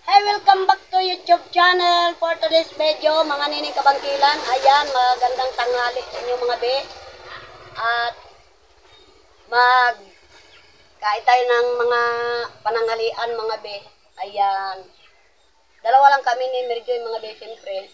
Hey, welcome back to YouTube channel for today's video, mga nining kabangkilan. Ayan, magandang tanghali sa inyo mga be. At magkain tayo ng mga pananghalian mga be. Ayan. Dalawa lang kami ni Merjoy mga be, siyempre.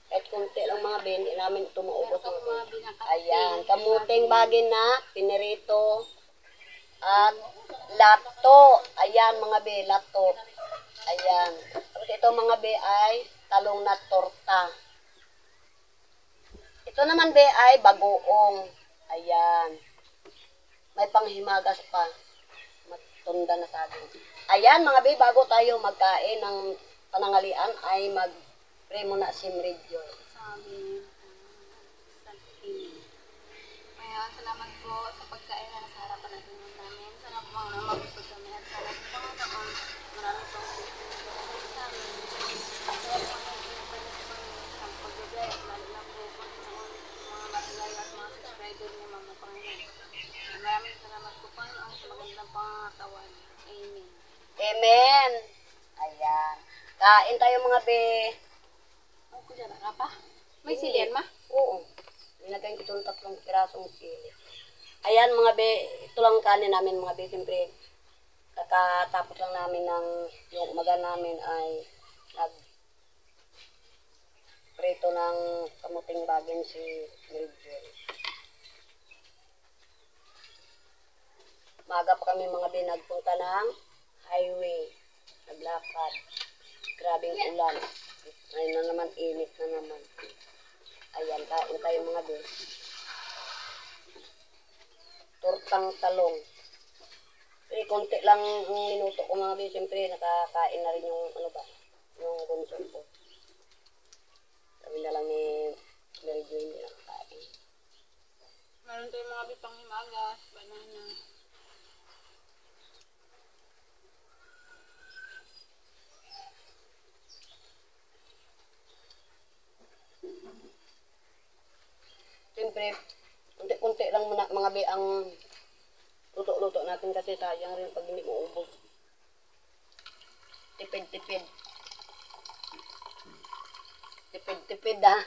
Kahit kunti lang mga be, hindi namin ito maubos mga be. Ayan, kamuting bagin na, pinirito. At lato. Ayan mga be, lato. Ayan. Tapos ito mga be ay talong na torta. Ito naman be ay bagoong. Ayan. May panghimagas pa. Matunda na saging. Ayan mga be, bago tayo magkain ng panangalian ay mag-pray muna si Meridio. Sabi, kaya salamat po sa pagkain na nasa harapan ng Panginoon namin. Sana po mga mabusog kami at sana po Panginoon maraming pang sa amin. Kaya po mga ang pagbigay at lalo na po Panginoon mga matilay at mga subscriber niya mga Panginoon. Maraming salamat po Panginoon sa magandang pangangatawan. Amen. Amen. Ayan. Kain tayo mga be. Ang kudyara ka pa? May silian ma? Oo. Nilagay ko itong 3 pirasong sili. Ayan mga be, ito lang kanin namin mga be. Siyempre, kakatapos lang namin ng yung umaga namin ay nag-prito ng kamuting bagin si Meridio. Maga pa kami mga be, nagpunta ng highway. Naglakad. Grabing ulan. Ayun na naman, init na naman. Ayan, kain tayo mga be. Tortang talong. Konti lang ang minuto ko mga be. Siyempre, nakakain na rin yung, ano ba, yung bunso ko. Sabi na lang ni Meridio, hindi nakakain. Meron tayong mga bipang himagas, banana. Siyempre, kunti-kunti lang muna, mga be ang luto-luto natin kasi sayang rin pag hindi mo ubos. Tipid-tipid. Tipid-tipid ha.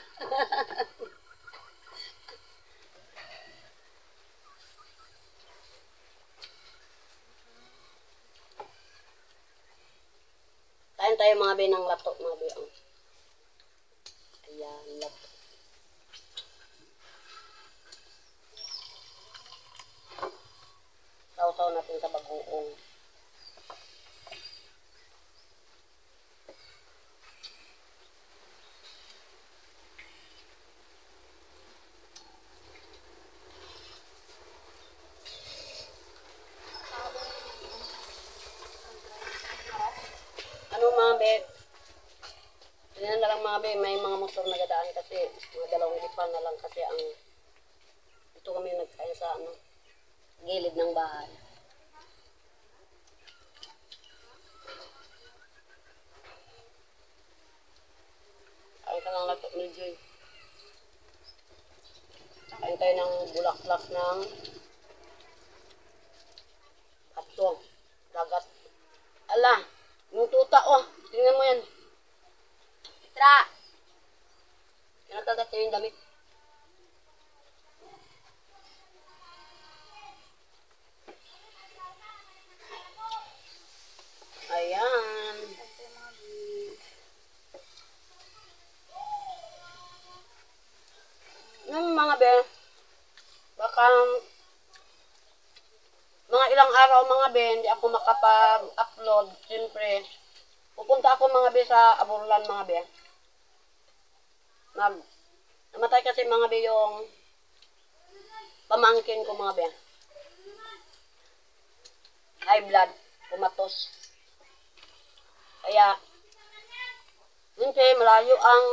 Kain tayo mga be ng lato mga be. Ayan, lato. Sausaw natin sa bagoong. Ano mga be? Tingnan na lang mga be, may mga motor na gadaan kasi mga 2 lipan na lang kasi ang ito kami nagkain sa ano, gilid ng bahay. Kain ka lang lato ni Joy. Kain tayo ng bulaklak ng atong dagat. Ala, yung tuta oh, tingnan mo yan. Tra! Kinakagat niya yung damit. Ayan. Yung mga be, baka mga ilang araw mga be, hindi ako makapag-upload. Siyempre, pupunta ako mga be sa Aburlan mga be. Namatay kasi mga be yung pamangkin ko mga be. High blood, kumatos. Kaya, hindi, malayo ang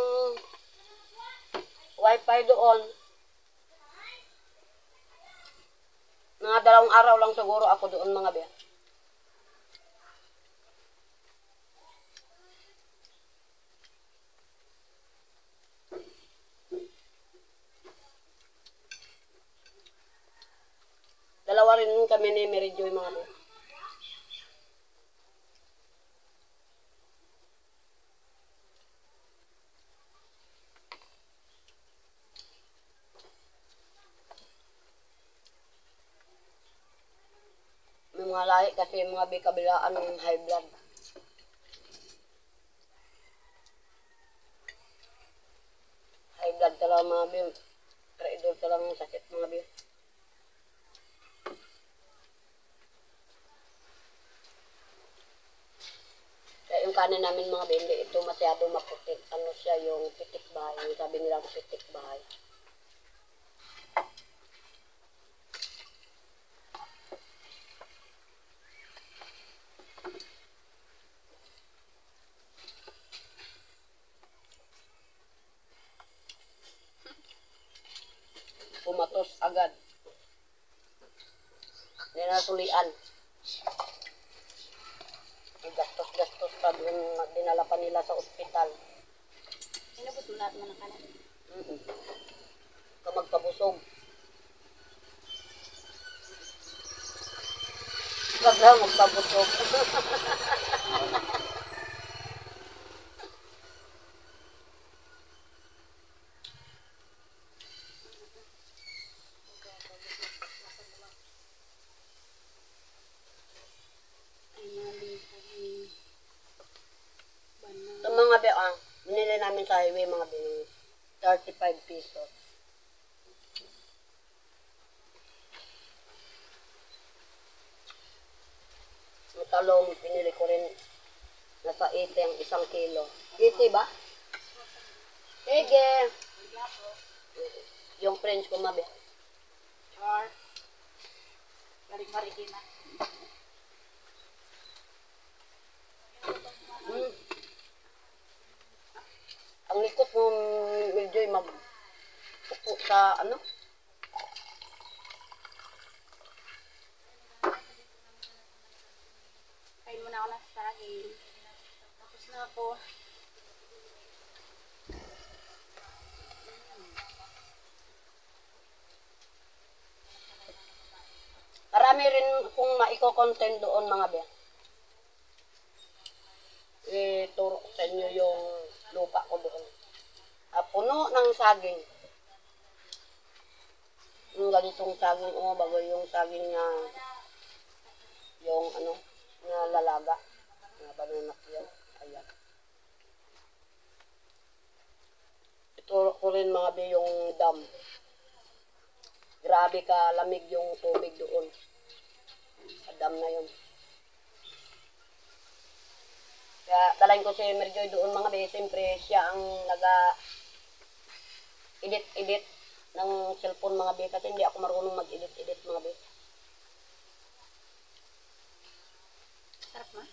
wifi doon. Mga 2 araw lang siguro ako doon mga be. Dalawa rin kami ni Meridio mga be. lahi kasi mga be kabilaan ng high blood. High blood talaga mga be. Traidor talaga ng sakit mga be. Kaya yung kanin namin mga be, hindi ito masyado maputik. Ano siya yung pitik bahay. Sabi nila pitik bahay. Pumatos agad. Hindi na sulian. Gastos-gastos pa doon, dinala pa nila sa ospital. Inabot mo lahat mo ng kanan. Ka magpabusog. Wag lang magpabusog. Ay, mga lisa ni banana. Sa mga be, binili namin sa highway mga be, 35 pesos. Yung talong, pinili ko rin nasa 80 ang isang kilo. 80 ba? Sige. Yung French ko mabe. Char. Marik-marikina. Ang likot mo medyo mag-upo sa ano? Kain muna ako ng saging. Tapos na ako. Marami rin kung maiko-content doon mga be. Ituro ko sa inyo yung lupa ko doon. Puno ng saging. Yung ganitong saging, bago yung saging na yung ano, na lalaga. Na bananak yan. Ayan. Ituro ko rin mga be yung dam. Grabe ka lamig yung tubig doon. Sa dam na yun. Kaya dalahin ko si Merjoy doon mga be. Siyempre siya ang edit ng cellphone mga be. Kasi hindi ako marunong mag-edit mga be. Sarap ma?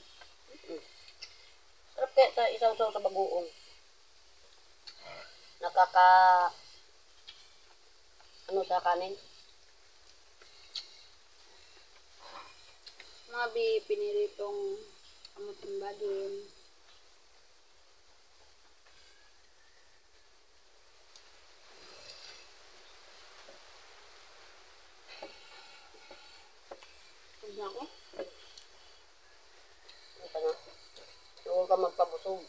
Sarap kaya sa isang sa bagoong. Ano sa kanin? Mga piniritong kamuting bagin. Huwag na ako. Ito na. Huwag ka magpabusog.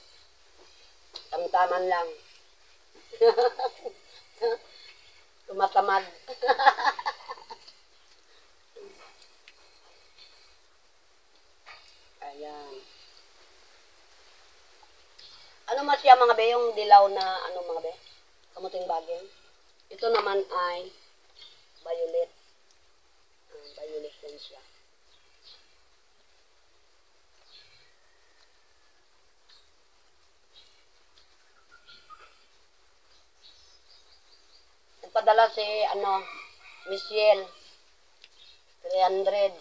Tamtaman lang. Tumatamad. Ayan. Ano mas siya mga be? Yung dilaw na ano mga be? Kamuting baging. Ito naman ay violet. Violet din siya. Nagpadala si Michelle 300.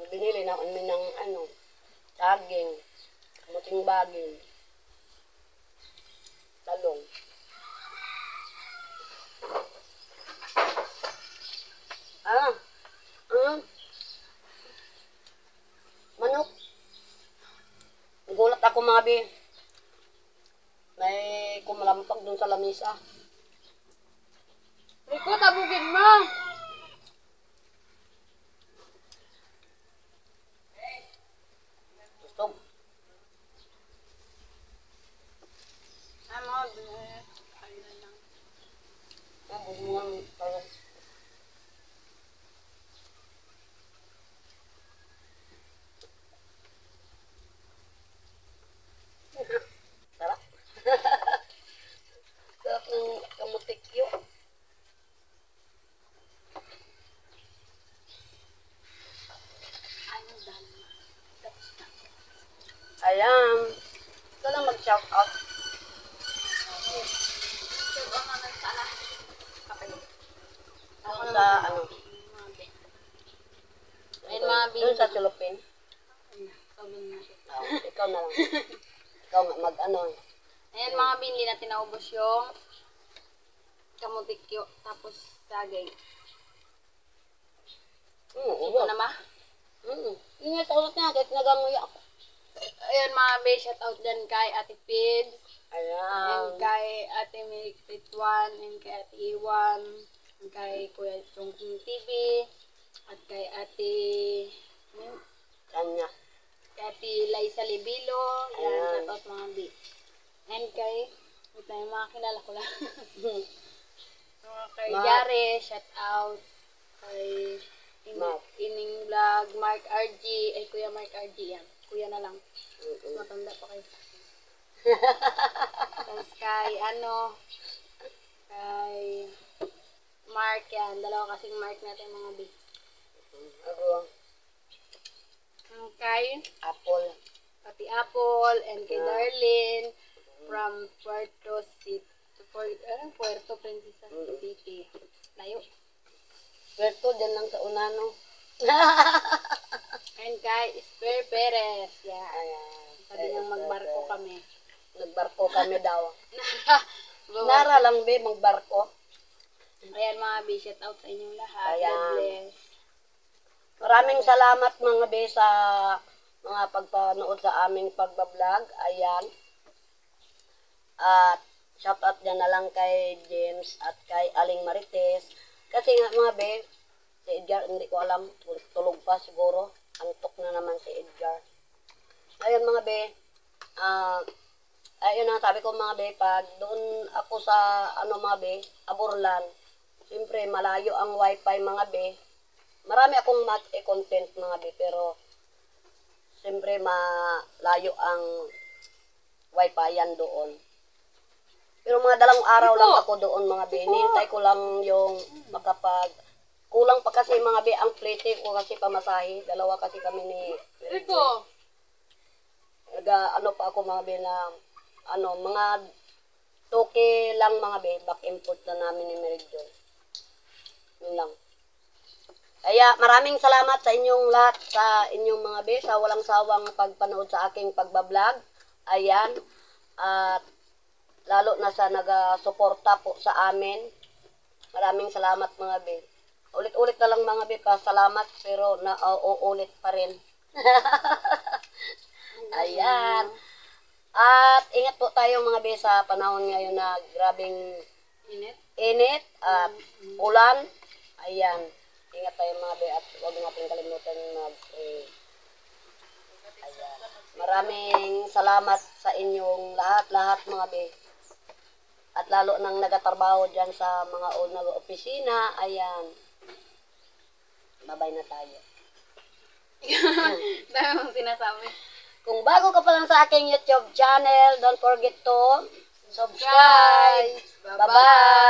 Binili na kami ng saging, kamuting baging, talong. Manok. Nagulat ako mga be. May kumalampag dun sa lamisa. Rico, tabugin mo! Gusto. Ano, ayun na lang. Bubungan talong. Ayan. Ito lang mag-shout out. Shout out naman sa anak. Kapag. Doon sa ano. Ayun mga Doon sa Philippines. Sabi na siya. Oh, ikaw na lang. Ikaw mag-ano. Ayan mga binli na tinaubos yung kamutikyo tapos sagay. Ito Ubos. na ma. Yung nga sa ulit niya, kahit naganguya ako. Ayun mga be, shout out dyan kay Ate Pids, Ayan. and kay Ate Milik Pitwan, and kay Ate Iwan, and kay Kuya Chongking TV, at kay Ate, Kanya. kay Ate Liza Libilo, yan, Ayan. shout out mga be. And kay, ito yung mga kilala ko lang. Kay Jare, shout out. Kay Mark. Ining Vlog, Mark RG, ay Kuya Mark RG yan. Kuya na lang. Matanda pa kayo. Tapos kay kay Mark yan. Dalawa kasing Mark natin mga big. Ako. Kay Apple. Pati Apple and kay Darlene from Puerto Princesa City. Layo. Puerto, dyan lang sa Unano. And kay Esper Perez. Yan. Ayan. Sabi niyang magbarko kami. Nagbarko kami daw. Nara. Nara lang, be, magbarko. Ayan mga be, shout out sa inyong lahat. Ayan. God bless. Maraming salamat mga be sa mga pagpanood sa aming pagbablog. Ayan. At shout out dyan na lang kay James at kay Aling Marites. Kasi nga mga be, si Edgar, hindi ko alam, tulog pa siguro. Antok na naman si Edgar. Ayun mga be, ayun ang sabi ko mga be, pag doon ako sa mga be, Aburlan, siyempre malayo ang wifi mga be. Marami akong content mga be, pero siyempre malayo ang wifi yan doon. Pero mga dalawang araw lang ako doon mga be. Nihintay ko lang yung kulang pa kasi mga be ang plate ko kasi pamasahe. Dalawa kasi kami ni Rico! Ano pa ako mga be na mga toke lang mga be. Back import na namin ni Meridion. Yun lang. Kaya maraming salamat sa inyong lahat, sa inyong mga be, sa walang sawang pagpanood sa aking pagbablog. Ayan. At lalo na sa nag-suporta po sa amin. Maraming salamat mga be. Ulit-ulit na lang mga be, pasalamat pero uulit pa rin. Ayan. At ingat po tayo mga be sa panahon ngayon na grabing init at ulan. Ayan. Ingat tayo mga be at huwag natin kalimutan mag-pray. Ayan. Maraming salamat sa inyong lahat mga be. At lalo nang nagatrabaho dyan sa mga nag-opisina, ayan. Babay na tayo. Dami mong sinasabi. Kung bago ka pa lang sa aking YouTube channel, don't forget to subscribe. Bye-bye!